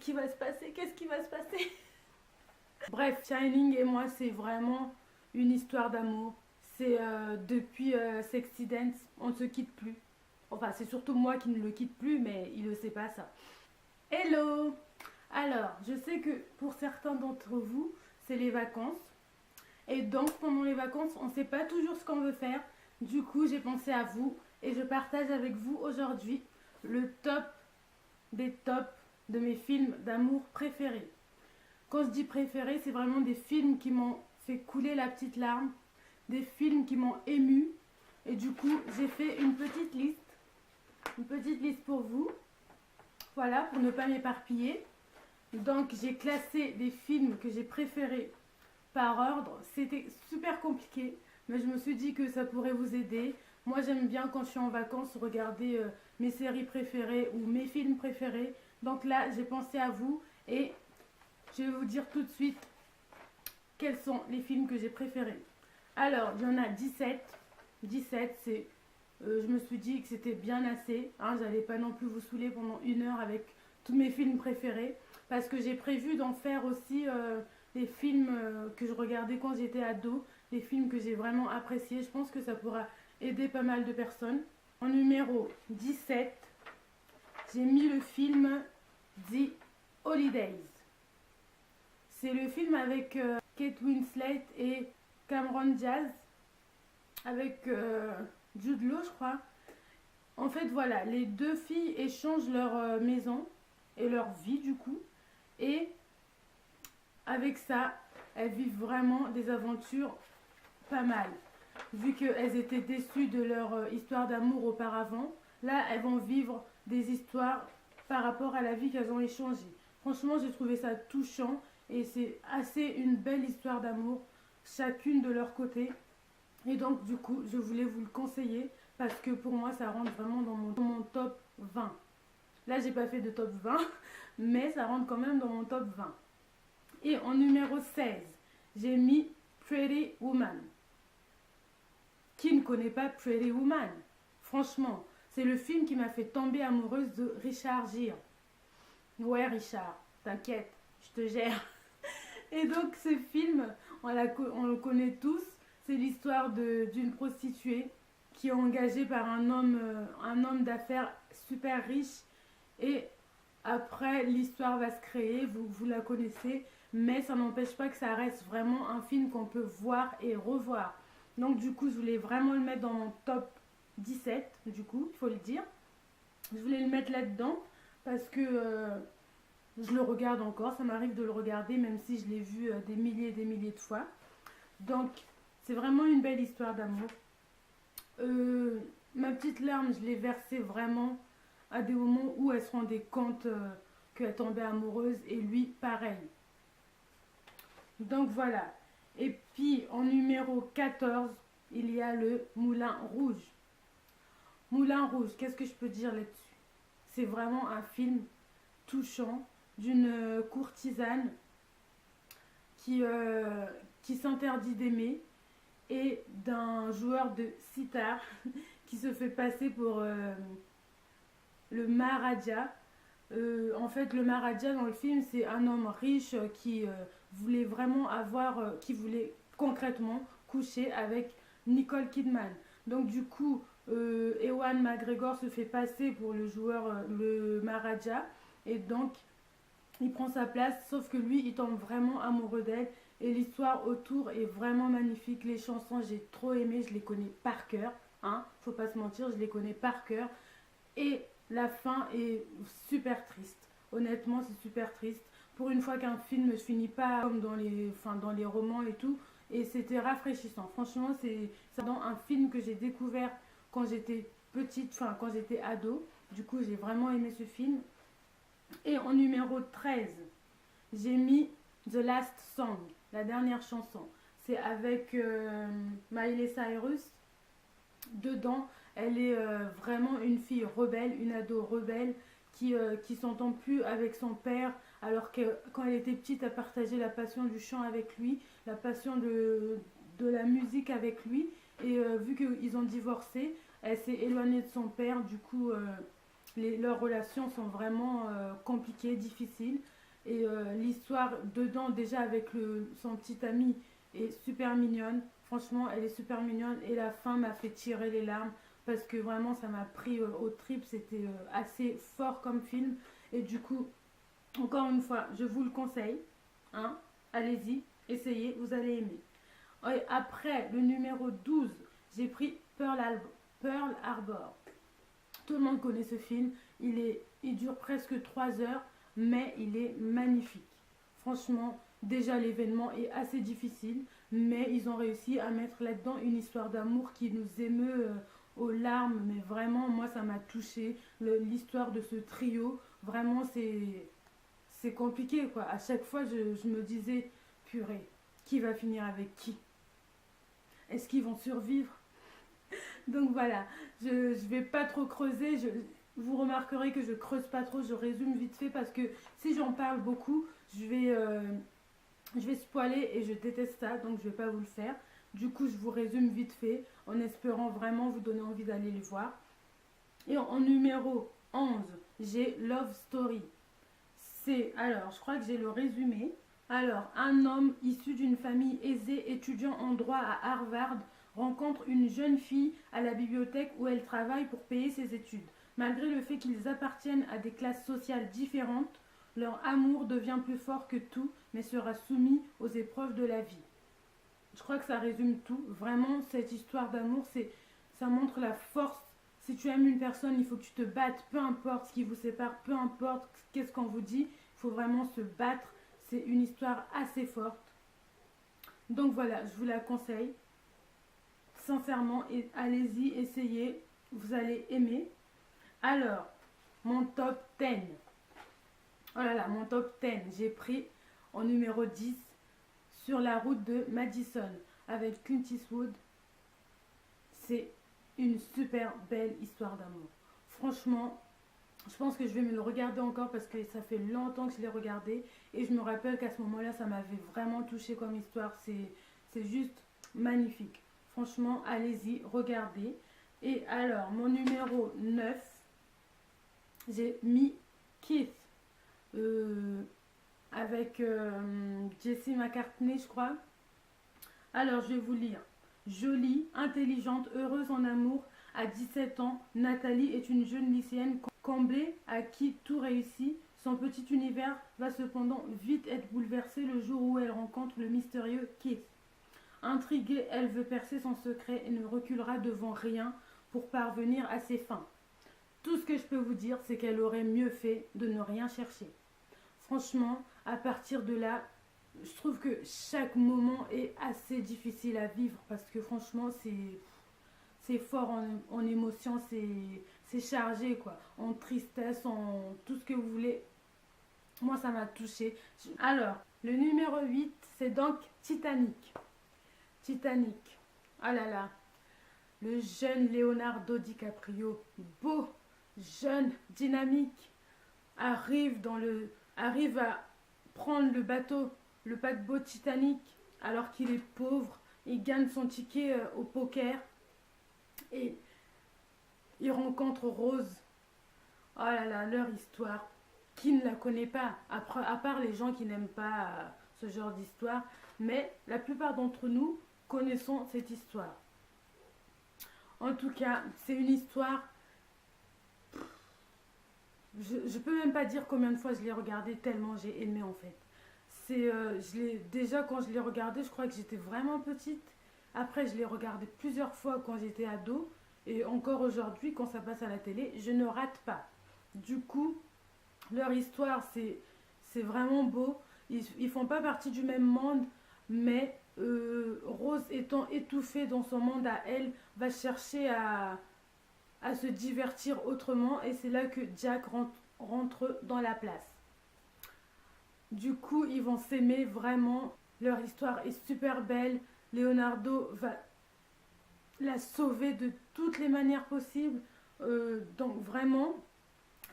qui va se passer? Qu'est-ce qui va se passer? Bref, Shining et moi, c'est vraiment une histoire d'amour. C'est depuis Sexy Dance, on ne se quitte plus. Enfin, c'est surtout moi qui ne le quitte plus, mais il ne sait pas ça. Hello! Alors, je sais que pour certains d'entre vous, c'est les vacances. Et donc, pendant les vacances, on ne sait pas toujours ce qu'on veut faire. Du coup, j'ai pensé à vous et je partage avec vous aujourd'hui le top des tops de mes films d'amour préférés. Quand je dis préférés, c'est vraiment des films qui m'ont fait couler la petite larme, des films qui m'ont ému. Et du coup, j'ai fait une petite liste pour vous. Voilà, pour ne pas m'éparpiller. Donc, j'ai classé des films que j'ai préférés par ordre. C'était super compliqué, mais je me suis dit que ça pourrait vous aider. Moi, j'aime bien quand je suis en vacances regarder mes séries préférées ou mes films préférés. Donc là, j'ai pensé à vous et je vais vous dire tout de suite quels sont les films que j'ai préférés. Alors, il y en a 17. 17, c'est... je me suis dit que c'était bien assez. Hein, j'allais pas non plus vous saouler pendant 1 heure avec tous mes films préférés. Parce que j'ai prévu d'en faire aussi des films que je regardais quand j'étais ado. Des films que j'ai vraiment appréciés. Je pense que ça pourra aider pas mal de personnes. En numéro 17, j'ai mis le film The Holidays. C'est le film avec Kate Winslet et Cameron Diaz. Avec Jude Law, je crois. En fait, voilà, les deux filles échangent leur maison et leur vie, du coup. Et avec ça, elles vivent vraiment des aventures pas mal. Vu qu'elles étaient déçues de leur histoire d'amour auparavant, là, elles vont vivre des histoires par rapport à la vie qu'elles ont échangée. Franchement, j'ai trouvé ça touchant et c'est assez une belle histoire d'amour, chacune de leur côté. Et donc, du coup, je voulais vous le conseiller parce que pour moi, ça rentre vraiment dans mon top 20. Là, j'ai pas fait de top 20, mais ça rentre quand même dans mon top 20. Et en numéro 16, j'ai mis Pretty Woman. Qui ne connaît pas Pretty Woman? Franchement, c'est le film qui m'a fait tomber amoureuse de Richard Gere. Ouais, Richard, t'inquiète, je te gère. Et donc, ce film, on le connaît tous. C'est l'histoire d'une prostituée qui est engagée par un homme d'affaires super riche. Et après, l'histoire va se créer, vous la connaissez. Mais ça n'empêche pas que ça reste vraiment un film qu'on peut voir et revoir. Donc du coup, je voulais vraiment le mettre dans mon top 17, du coup, il faut le dire. Je voulais le mettre là-dedans parce que je le regarde encore. Ça m'arrive de le regarder même si je l'ai vu des milliers et des milliers de fois. Donc, c'est vraiment une belle histoire d'amour. Ma petite larme, je l'ai versée vraiment à des moments où elle se rendait compte qu'elle tombait amoureuse et lui, pareil. Donc voilà. Et puis en numéro 14, il y a le Moulin Rouge. Moulin Rouge, qu'est-ce que je peux dire là-dessus? C'est vraiment un film touchant d'une courtisane qui s'interdit d'aimer et d'un joueur de sitar qui se fait passer pour le Maharaja. En fait, le Maharaja dans le film, c'est un homme riche qui voulait vraiment qui voulait concrètement coucher avec Nicole Kidman. Donc du coup, Ewan McGregor se fait passer pour le joueur, le Maharaja, et donc il prend sa place, sauf que lui, il tombe vraiment amoureux d'elle. Et l'histoire autour est vraiment magnifique. Les chansons, j'ai trop aimé, je les connais par cœur. Hein, faut pas se mentir, je les connais par cœur. Et la fin est super triste. Honnêtement, c'est super triste. Pour une fois qu'un film ne se finit pas comme dans les romans et tout. Et c'était rafraîchissant. Franchement, c'est dans un film que j'ai découvert quand j'étais petite, enfin quand j'étais ado. Du coup, j'ai vraiment aimé ce film. Et en numéro 13, j'ai mis The Last Song, la dernière chanson. C'est avec Miley Cyrus. Dedans, elle est vraiment une fille rebelle, une ado rebelle qui s'entend plus avec son père, alors que quand elle était petite, elle partageait la passion du chant avec lui, la passion de la musique avec lui. Et vu qu'ils ont divorcé, elle s'est éloignée de son père. Du coup, leurs relations sont vraiment compliquées, difficiles. Et l'histoire dedans, déjà avec son petit ami, est super mignonne. Franchement, elle est super mignonne. Et la fin m'a fait tirer les larmes parce que vraiment, ça m'a pris au trip. C'était assez fort comme film. Et du coup, encore une fois, je vous le conseille. Hein, allez-y, essayez, vous allez aimer. Et après, le numéro 12, j'ai pris Pearl Harbor. Tout le monde connaît ce film. Il dure presque 3 heures, mais il est magnifique. Franchement, déjà l'événement est assez difficile, mais ils ont réussi à mettre là-dedans une histoire d'amour qui nous émeut aux larmes. Mais vraiment, moi, ça m'a touchée. L'histoire de ce trio, vraiment, c'est compliqué, quoi. À chaque fois, je me disais, purée, qui va finir avec qui? Est-ce qu'ils vont survivre? Donc voilà, je ne vais pas trop creuser. Vous remarquerez que je creuse pas trop, je résume vite fait parce que si j'en parle beaucoup, je vais spoiler et je déteste ça, donc je vais pas vous le faire. Du coup, je vous résume vite fait en espérant vraiment vous donner envie d'aller les voir. Et en numéro 11, j'ai Love Story. Alors, je crois que j'ai le résumé. Alors, un homme issu d'une famille aisée, étudiant en droit à Harvard, rencontre une jeune fille à la bibliothèque où elle travaille pour payer ses études. Malgré le fait qu'ils appartiennent à des classes sociales différentes, leur amour devient plus fort que tout, mais sera soumis aux épreuves de la vie. Je crois que ça résume tout. Vraiment, cette histoire d'amour, ça montre la force. Si tu aimes une personne, il faut que tu te battes, peu importe ce qui vous sépare, peu importe qu'est-ce qu'on vous dit, il faut vraiment se battre. C'est une histoire assez forte. Donc voilà, je vous la conseille. Sincèrement, et allez-y, essayez, vous allez aimer. Alors, mon top 10. Oh là là, mon top 10. J'ai pris en numéro 10 Sur la route de Madison avec Clint Eastwood. C'est une super belle histoire d'amour. Franchement, je pense que je vais me le regarder encore parce que ça fait longtemps que je l'ai regardé. Et je me rappelle qu'à ce moment-là, ça m'avait vraiment touché comme histoire. C'est juste magnifique. Franchement, allez-y, regardez. Et alors, mon numéro 9, j'ai mis Keith. Avec Jessie McCartney, je crois. Alors, je vais vous lire. Jolie, intelligente, heureuse en amour, à 17 ans, Nathalie est une jeune lycéenne comblée à qui tout réussit. Son petit univers va cependant vite être bouleversé le jour où elle rencontre le mystérieux Keith. Intriguée, elle veut percer son secret et ne reculera devant rien pour parvenir à ses fins. Tout ce que je peux vous dire, c'est qu'elle aurait mieux fait de ne rien chercher. Franchement, à partir de là, je trouve que chaque moment est assez difficile à vivre parce que franchement, c'est fort en émotion, c'est chargé, quoi. En tristesse, en tout ce que vous voulez. Moi, ça m'a touchée. Alors, le numéro 8, c'est donc Titanic. Titanic. Ah là là. Le jeune Leonardo DiCaprio, beau, jeune, dynamique, arrive à prendre le paquebot Titanic, alors qu'il est pauvre. Il gagne son ticket au poker et il rencontre Rose. Oh là là, leur histoire. Qui ne la connaît pas, à part les gens qui n'aiment pas ce genre d'histoire. Mais la plupart d'entre nous connaissons cette histoire. En tout cas, c'est une histoire. Je peux même pas dire combien de fois je l'ai regardé tellement j'ai aimé en fait. Déjà quand je l'ai regardé, je crois que j'étais vraiment petite. Après, je l'ai regardé plusieurs fois quand j'étais ado. Et encore aujourd'hui, quand ça passe à la télé, je ne rate pas. Du coup, leur histoire, c'est vraiment beau. Ils font pas partie du même monde, mais Rose étant étouffée dans son monde à elle, va chercher à se divertir autrement. Et c'est là que Jack rentre dans la place. Du coup, ils vont s'aimer vraiment. Leur histoire est super belle. Leonardo va la sauver de toutes les manières possibles. Donc vraiment,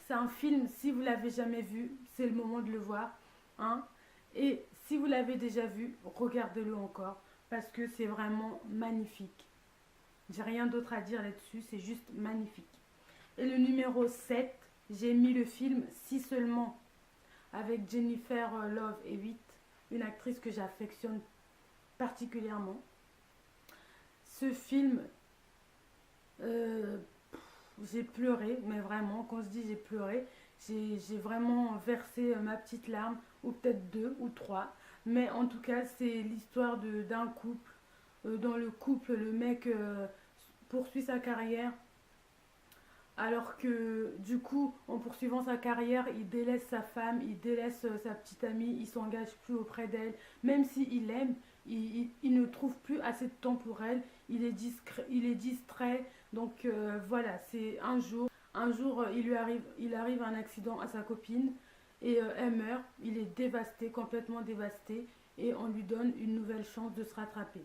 c'est un film, si vous l'avez jamais vu, c'est le moment de le voir. Hein. Et si vous l'avez déjà vu, regardez-le encore. Parce que c'est vraiment magnifique. J'ai rien d'autre à dire là-dessus, c'est juste magnifique. Et le numéro 7, j'ai mis le film Si seulement avec Jennifer Love Hewitt, une actrice que j'affectionne particulièrement. Ce film, euh, j'ai pleuré, mais vraiment, quand je dis j'ai pleuré, j'ai vraiment versé ma petite larme, ou peut-être deux ou trois. Mais en tout cas, c'est l'histoire d'un couple. Dans le couple, le mec poursuit sa carrière, alors que du coup, en poursuivant sa carrière, il délaisse sa femme, il délaisse sa petite amie, il s'engage plus auprès d'elle. Même s'il l'aime, il ne trouve plus assez de temps pour elle. Il est distrait. Donc voilà, c'est un jour il arrive un accident à sa copine et elle meurt. Il est dévasté, complètement dévasté, et on lui donne une nouvelle chance de se rattraper.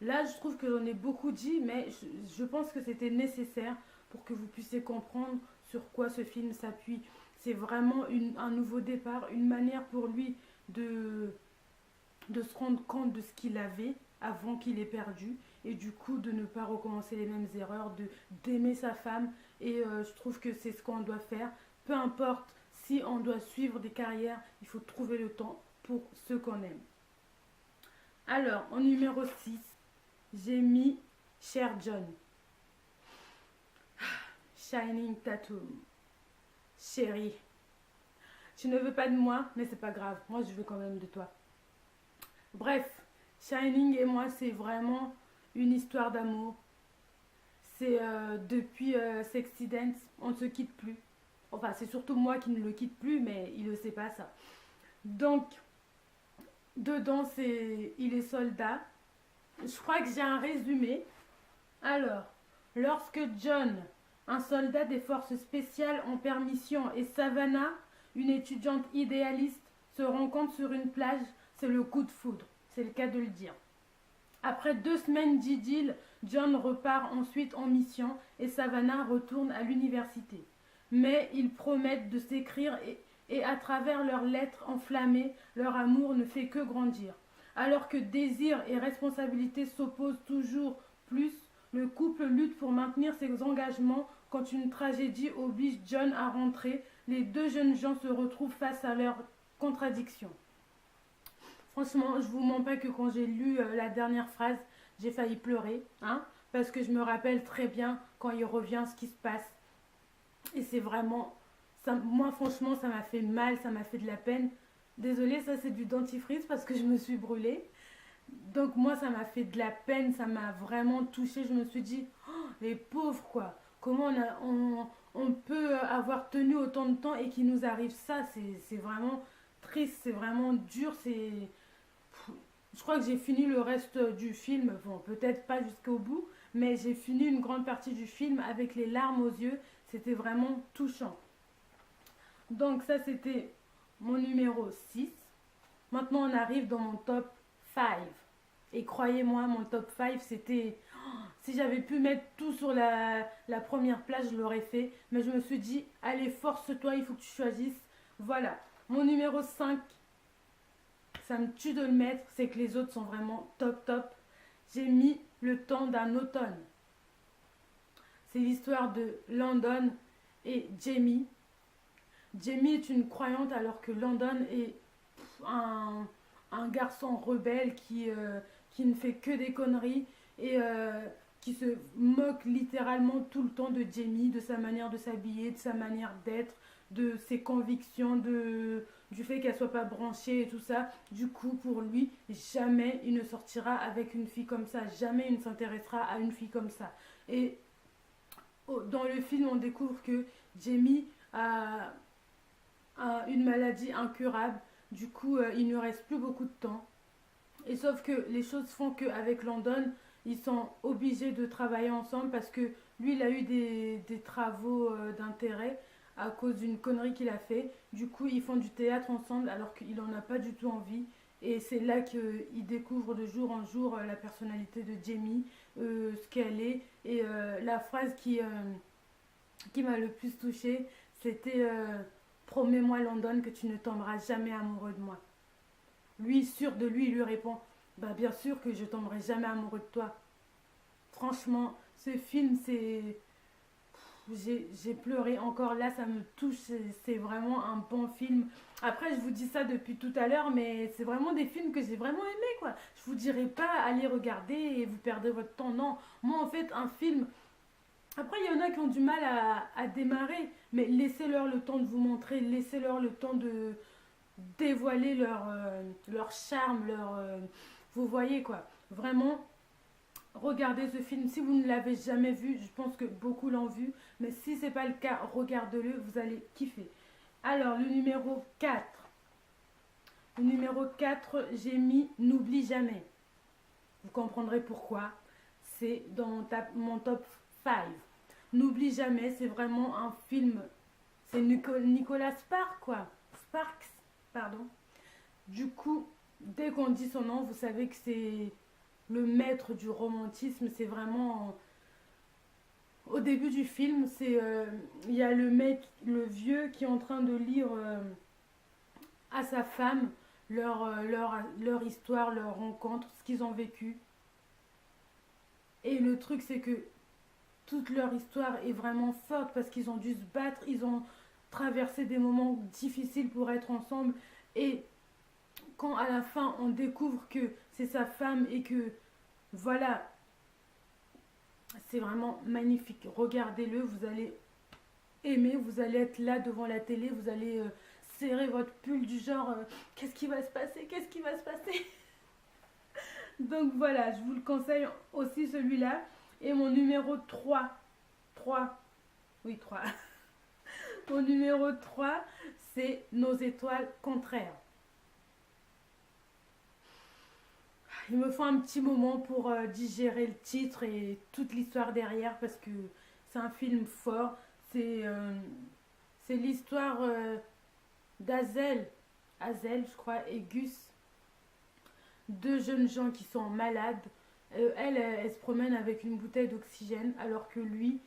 Là, je trouve que j'en ai beaucoup dit, mais je pense que c'était nécessaire pour que vous puissiez comprendre sur quoi ce film s'appuie. C'est vraiment un nouveau départ, une manière pour lui de, de se rendre compte de ce qu'il avait avant qu'il ait perdu, et du coup de ne pas recommencer les mêmes erreurs, d'aimer sa femme. Et je trouve que c'est ce qu'on doit faire. Peu importe si on doit suivre des carrières, il faut trouver le temps pour ce qu'on aime. Alors, en numéro 6, j'ai mis Cher John. Shining Tatum. Chérie, tu ne veux pas de moi, mais c'est pas grave. Moi, je veux quand même de toi. Bref, Shining et moi, c'est vraiment une histoire d'amour. C'est depuis Sexy Dance, on ne se quitte plus. Enfin, c'est surtout moi qui ne le quitte plus, mais il ne sait pas ça. Donc, dedans, il est soldat. Je crois que j'ai un résumé. Alors, lorsque John, un soldat des forces spéciales en permission, et Savannah, une étudiante idéaliste, se rencontrent sur une plage, c'est le coup de foudre. C'est le cas de le dire. Après 2 semaines d'idylle, John repart ensuite en mission et Savannah retourne à l'université. Mais ils promettent de s'écrire et à travers leurs lettres enflammées, leur amour ne fait que grandir. Alors que désir et responsabilité s'opposent toujours plus, le couple lutte pour maintenir ses engagements. Quand une tragédie oblige John à rentrer, les deux jeunes gens se retrouvent face à leurs contradictions. Franchement, je vous mens pas que quand j'ai lu la dernière phrase, j'ai failli pleurer, hein, parce que je me rappelle très bien quand il revient ce qui se passe. Et c'est vraiment, ça, moi franchement, ça m'a fait mal, ça m'a fait de la peine. Désolée, ça c'est du dentifrice parce que je me suis brûlée. Donc moi, ça m'a fait de la peine, ça m'a vraiment touchée. Je me suis dit, oh, les pauvres quoi, comment on peut avoir tenu autant de temps et qu'il nous arrive ça, c'est vraiment triste, c'est vraiment dur, c'est... Je crois que j'ai fini le reste du film, bon peut-être pas jusqu'au bout, mais j'ai fini une grande partie du film avec les larmes aux yeux, c'était vraiment touchant. Donc ça c'était mon numéro 6. Maintenant on arrive dans mon top 5. Et croyez-moi, mon top 5 c'était... Si j'avais pu mettre tout sur la première place, je l'aurais fait. Mais je me suis dit, allez, force-toi, il faut que tu choisisses. Voilà. Mon numéro 5, ça me tue de le mettre, c'est que les autres sont vraiment top top. J'ai mis Le temps d'un automne. C'est l'histoire de Landon et Jamie. Jamie est une croyante alors que Landon est un garçon rebelle qui ne fait que des conneries et qui se moque littéralement tout le temps de Jamie, de sa manière de s'habiller, de sa manière d'être, de ses convictions, du fait qu'elle soit pas branchée et tout ça. Du coup, pour lui, jamais il ne sortira avec une fille comme ça, jamais il ne s'intéressera à une fille comme ça. Et dans le film, on découvre que Jamie a une maladie incurable. Du coup, il ne reste plus beaucoup de temps. Et sauf que les choses font qu'avec Landon, ils sont obligés de travailler ensemble parce que lui, il a eu des travaux d'intérêt à cause d'une connerie qu'il a fait. Du coup, ils font du théâtre ensemble alors qu'il n'en a pas du tout envie. Et c'est là qu'il découvre de jour en jour la personnalité de Jamie, ce qu'elle est. Et la phrase qui m'a le plus touchée, c'était promets-moi, Landon, que tu ne tomberas jamais amoureux de moi. Lui, sûr de lui, il lui répond, bah bien sûr que je tomberai jamais amoureux de toi. Franchement, ce film, j'ai pleuré encore là, ça me touche, c'est vraiment un bon film. Après, je vous dis ça depuis tout à l'heure, mais c'est vraiment des films que j'ai vraiment aimé quoi. Je vous dirai pas allez regarder et vous perdez votre temps, non. Moi en fait, un film, après il y en a qui ont du mal à démarrer, mais laissez-leur le temps de vous montrer, laissez-leur le temps de dévoiler leur charme, vous voyez quoi. Vraiment, regardez ce film. Si vous ne l'avez jamais vu, je pense que beaucoup l'ont vu. Mais si c'est pas le cas, regardez-le, vous allez kiffer. Alors, le numéro 4. Le numéro 4, j'ai mis N'oublie jamais. Vous comprendrez pourquoi. C'est dans mon top 5. N'oublie jamais, c'est vraiment un film. C'est Nicolas Sparks, quoi. Sparks, pardon. Du coup, dès qu'on dit son nom, vous savez que c'est le maître du romantisme. C'est vraiment au début du film, c'est il y a le mec, le vieux qui est en train de lire à sa femme leur histoire, leur rencontre, ce qu'ils ont vécu. Et le truc, c'est que toute leur histoire est vraiment forte parce qu'ils ont dû se battre, ils ont traversé des moments difficiles pour être ensemble. Et quand à la fin on découvre que c'est sa femme et que voilà, c'est vraiment magnifique. Regardez-le, vous allez aimer, vous allez être là devant la télé, vous allez serrer votre pull du genre qu'est-ce qui va se passer, qu'est-ce qui va se passer. Donc voilà, je vous le conseille aussi celui-là. Et mon numéro 3, oui 3, mon numéro 3 c'est Nos étoiles contraires. Il me faut un petit moment pour digérer le titre et toute l'histoire derrière parce que c'est un film fort. C'est l'histoire Hazel, je crois, et Gus, deux jeunes gens qui sont malades. Elle se promène avec une bouteille d'oxygène alors que lui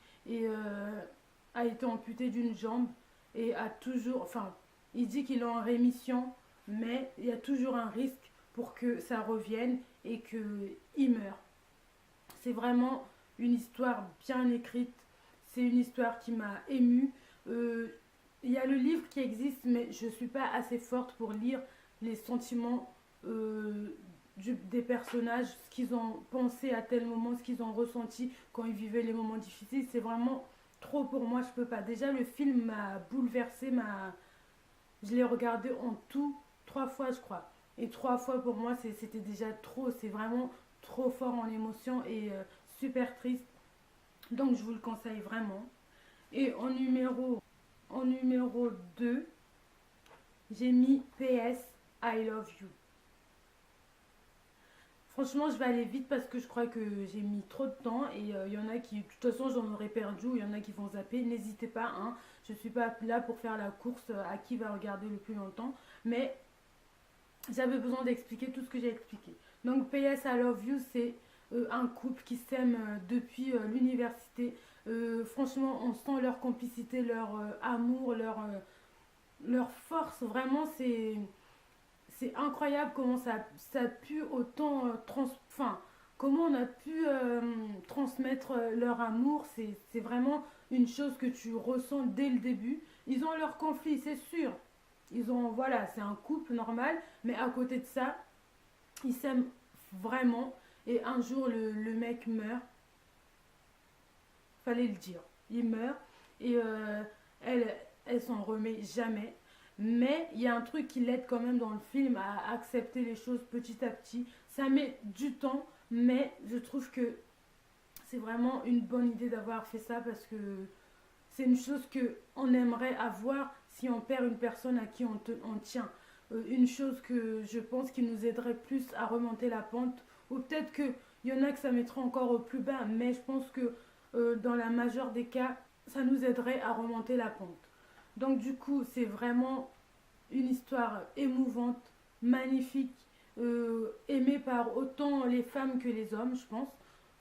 a été amputé d'une jambe et a toujours, enfin, il dit qu'il est en rémission, mais il y a toujours un risque pour que ça revienne et qu'il meure. C'est vraiment une histoire bien écrite. C'est une histoire qui m'a émue. Il y a le livre qui existe, mais je ne suis pas assez forte pour lire les sentiments des personnages, ce qu'ils ont pensé à tel moment, ce qu'ils ont ressenti quand ils vivaient les moments difficiles. C'est vraiment trop pour moi, je peux pas. Déjà, le film m'a bouleversée, je l'ai regardé en tout 3 fois, je crois. Et 3 fois pour moi, c'était déjà trop. C'est vraiment trop fort en émotion et super triste. Donc, je vous le conseille vraiment. Et en numéro 2, j'ai mis PS I Love You. Franchement, je vais aller vite parce que je crois que j'ai mis trop de temps et il y en a qui, de toute façon, j'en aurais perdu ou il y en a qui vont zapper. N'hésitez pas, hein. Je ne suis pas là pour faire la course à qui va regarder le plus longtemps. Mais j'avais besoin d'expliquer tout ce que j'ai expliqué. Donc, PS I Love You, c'est un couple qui s'aime depuis l'université. Franchement, on sent leur complicité, leur amour, leur force. Vraiment, c'est incroyable comment ça a pu autant enfin, comment on a pu transmettre leur amour. C'est vraiment une chose que tu ressens dès le début. Ils ont leur conflit, c'est sûr. Voilà, c'est un couple normal, mais à côté de ça, ils s'aiment vraiment. Et un jour, le mec meurt. Fallait le dire. Il meurt. Et elle s'en remet jamais. Mais il y a un truc qui l'aide quand même dans le film à accepter les choses petit à petit. Ça met du temps, mais je trouve que c'est vraiment une bonne idée d'avoir fait ça parce que c'est une chose que on aimerait avoir si on perd une personne à qui on tient. Une chose que je pense qui nous aiderait plus à remonter la pente. Ou peut-être qu'il y en a que ça mettrait encore au plus bas, mais je pense que dans la majeure des cas, ça nous aiderait à remonter la pente. Donc du coup, c'est vraiment une histoire émouvante, magnifique, aimée par autant les femmes que les hommes, je pense.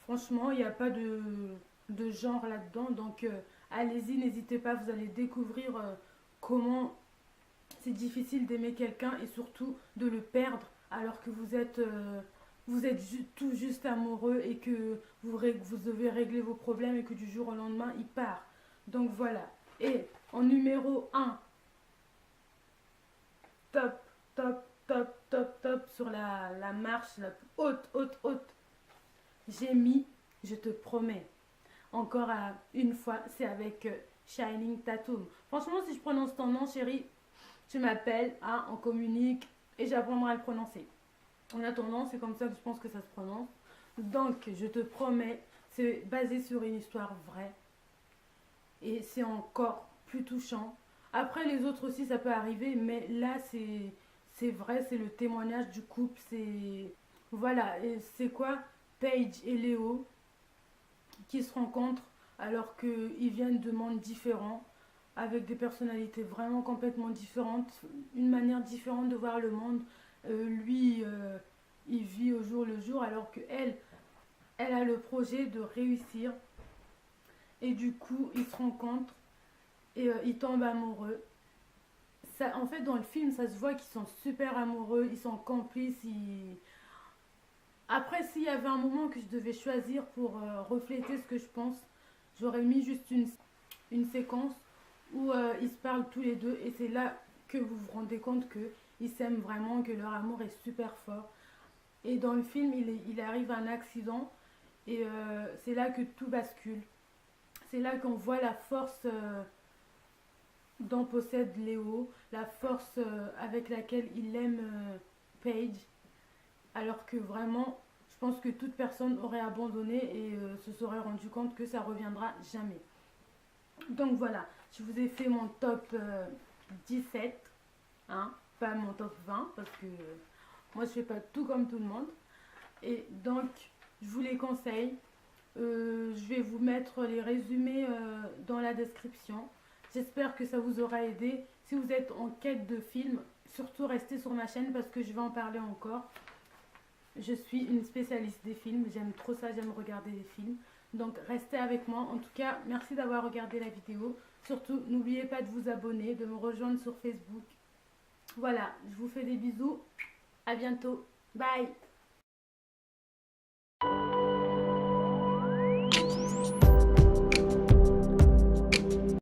Franchement, il n'y a pas de genre là-dedans. Donc allez-y, n'hésitez pas, vous allez découvrir comment c'est difficile d'aimer quelqu'un et surtout de le perdre alors que vous êtes tout juste amoureux et que vous devez régler vos problèmes et que du jour au lendemain, il part. Donc voilà. Et en numéro 1, top, top, top, top, top, sur la marche la plus haute, haute, haute, j'ai mis Je te promets. Encore une fois, c'est avec Shining Tatum. Franchement, si je prononce ton nom, chérie, tu m'appelles, hein, on communique et j'apprendrai à le prononcer. En attendant, c'est comme ça que je pense que ça se prononce. Donc, je te promets, c'est basé sur une histoire vraie. Et c'est encore plus touchant. Après, les autres aussi, ça peut arriver, mais là, c'est vrai, c'est le témoignage du couple. C'est. Voilà, et c'est quoi Paige et Léo qui se rencontrent alors qu'ils viennent de mondes différents, avec des personnalités vraiment complètement différentes, une manière différente de voir le monde. Lui, il vit au jour le jour, alors que elle a le projet de réussir. Et du coup, ils se rencontrent et ils tombent amoureux. Ça, en fait, dans le film, ça se voit qu'ils sont super amoureux, ils sont complices. Après, s'il y avait un moment que je devais choisir pour refléter ce que je pense, j'aurais mis juste une séquence où ils se parlent tous les deux et c'est là que vous vous rendez compte qu'ils s'aiment vraiment, que leur amour est super fort. Et dans le film, il arrive un accident et c'est là que tout bascule. C'est là qu'on voit la force dont possède Léo, la force avec laquelle il aime Paige, alors que vraiment, je pense que toute personne aurait abandonné et se serait rendu compte que ça reviendra jamais. Donc voilà, je vous ai fait mon top 17, hein, pas mon top 20, parce que moi je fais pas tout comme tout le monde. Et donc, je vous les conseille. Je vais vous mettre les résumés dans la description. J'espère que ça vous aura aidé. Si vous êtes en quête de films, surtout restez sur ma chaîne parce que je vais en parler encore. Je suis une spécialiste des films. J'aime trop ça, j'aime regarder les films. Donc restez avec moi. En tout cas, merci d'avoir regardé la vidéo. Surtout, n'oubliez pas de vous abonner, de me rejoindre sur Facebook. Voilà, je vous fais des bisous. À bientôt. Bye.